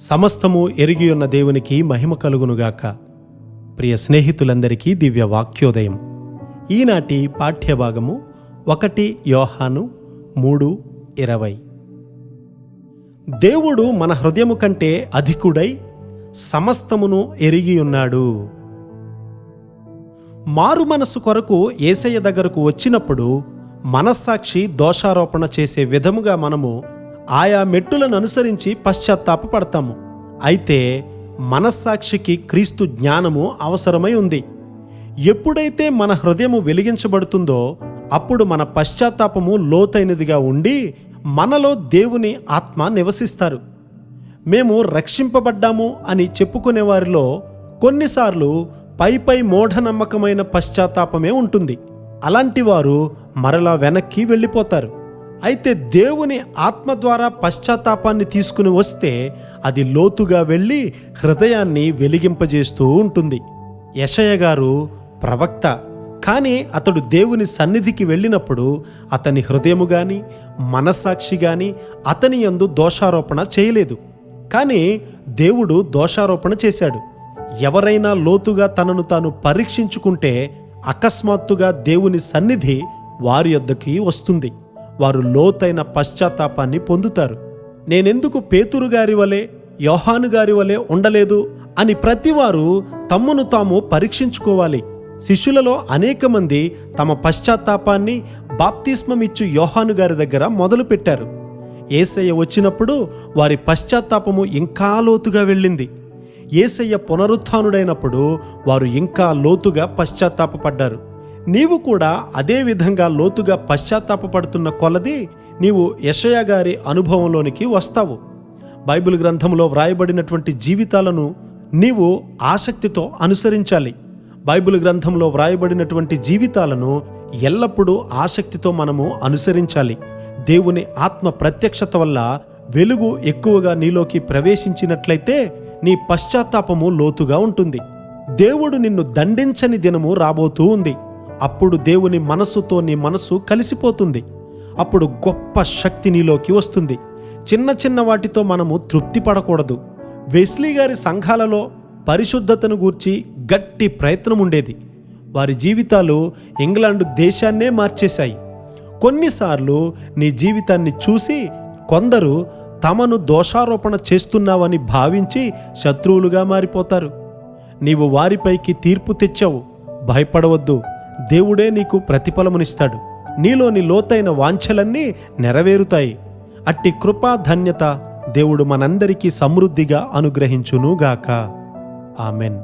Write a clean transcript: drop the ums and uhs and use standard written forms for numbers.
సమస్తము ఎరిగియున్న దేవునికి మహిమ కలుగునుగాక. ప్రియ స్నేహితులందరికీ దివ్య వాక్యోదయం. ఈనాటి పాఠ్యభాగము 1 యోహాను 3:20. దేవుడు మన హృదయము కంటే అధికుడై సమస్తమును ఎరిగియున్నాడు. మారు మనసు కొరకు యేసయ్య దగ్గరకు వచ్చినప్పుడు మనస్సాక్షి దోషారోపణ చేసే విధముగా మనము ఆయా మెట్టులను అనుసరించి పశ్చాత్తాపపడతాము. అయితే మనస్సాక్షికి క్రీస్తు జ్ఞానము అవసరమై ఉంది. ఎప్పుడైతే మన హృదయము వెలిగించబడుతుందో అప్పుడు మన పశ్చాత్తాపము లోతైనదిగా ఉండి మనలో దేవుని ఆత్మ నివసిస్తారు. మేము రక్షింపబడ్డాము అని చెప్పుకునే వారిలో కొన్నిసార్లు పైపై మూఢనమ్మకమైన పశ్చాత్తాపమే ఉంటుంది. అలాంటి వారు మరలా వెనక్కి వెళ్ళిపోతారు. అయితే దేవుని ఆత్మ ద్వారా పశ్చాత్తాపాన్ని తీసుకుని వస్తే అది లోతుగా వెళ్ళి హృదయాన్ని వెలిగింపజేస్తూ ఉంటుంది. యెషయా గారు ప్రవక్త, కానీ అతడు దేవుని సన్నిధికి వెళ్ళినప్పుడు అతని హృదయము గాని మనస్సాక్షి గాని అతని యందు దోషారోపణ చేయలేదు. కానీ దేవుడు దోషారోపణ చేశాడు. ఎవరైనా లోతుగా తనను తాను పరీక్షించుకుంటే అకస్మాత్తుగా దేవుని సన్నిధి వారి యొద్దకి వస్తుంది. వారు లోతైన పశ్చాత్తాపాన్ని పొందుతారు. నేనెందుకు పేతురు గారి వలె యోహాను గారి వలె ఉండలేదు అని ప్రతివారు తమ్మును తాము పరీక్షించుకోవాలి. శిష్యులలో అనేక మంది తమ పశ్చాత్తాపాన్ని బాప్తిస్మమిచ్చు యోహాను గారి దగ్గర మొదలుపెట్టారు. యేసయ్య వచ్చినప్పుడు వారి పశ్చాత్తాపము ఇంకా లోతుగా వెళ్ళింది. యేసయ్య పునరుత్థానుడైనప్పుడు వారు ఇంకా లోతుగా పశ్చాత్తాపపడ్డారు. నీవు కూడా అదే విధంగా లోతుగా పశ్చాత్తాపపడుతున్న కొలది నీవు యెషయా గారి అనుభవంలోనికి వస్తావు. బైబిల్ గ్రంథంలో వ్రాయబడినటువంటి జీవితాలను నీవు ఆసక్తితో అనుసరించాలి. బైబిల్ గ్రంథంలో వ్రాయబడినటువంటి జీవితాలను ఎల్లప్పుడూ ఆసక్తితో మనము అనుసరించాలి. దేవుని ఆత్మ ప్రత్యక్షత వల్ల వెలుగు ఎక్కువగా నీలోకి ప్రవేశించినట్లయితే నీ పశ్చాత్తాపము లోతుగా ఉంటుంది. దేవుడు నిన్ను దండించని దినము రాబోతూ ఉంది. అప్పుడు దేవుని మనస్సుతో నీ మనస్సు కలిసిపోతుంది. అప్పుడు గొప్ప శక్తి నీలోకి వస్తుంది. చిన్న చిన్న వాటితో మనము తృప్తి పడకూడదు. వెస్లీ గారి సంఘాలలో పరిశుద్ధతను గూర్చి గట్టి ప్రయత్నం ఉండేది. వారి జీవితాలు ఇంగ్లాండు దేశాన్నే మార్చేశాయి. కొన్నిసార్లు నీ జీవితాన్ని చూసి కొందరు తమను దోషారోపణ చేస్తున్నావని భావించి శత్రువులుగా మారిపోతారు. నీవు వారిపైకి తీర్పు తెచ్చావు. భయపడవద్దు, దేవుడే నీకు ప్రతిఫలమునిస్తాడు. నీలోని లోతైన వాంఛలన్నీ నెరవేరుతాయి. అట్టి కృపా ధన్యత దేవుడు మనందరికీ సమృద్ధిగా అనుగ్రహించునుగాక. ఆమెన్.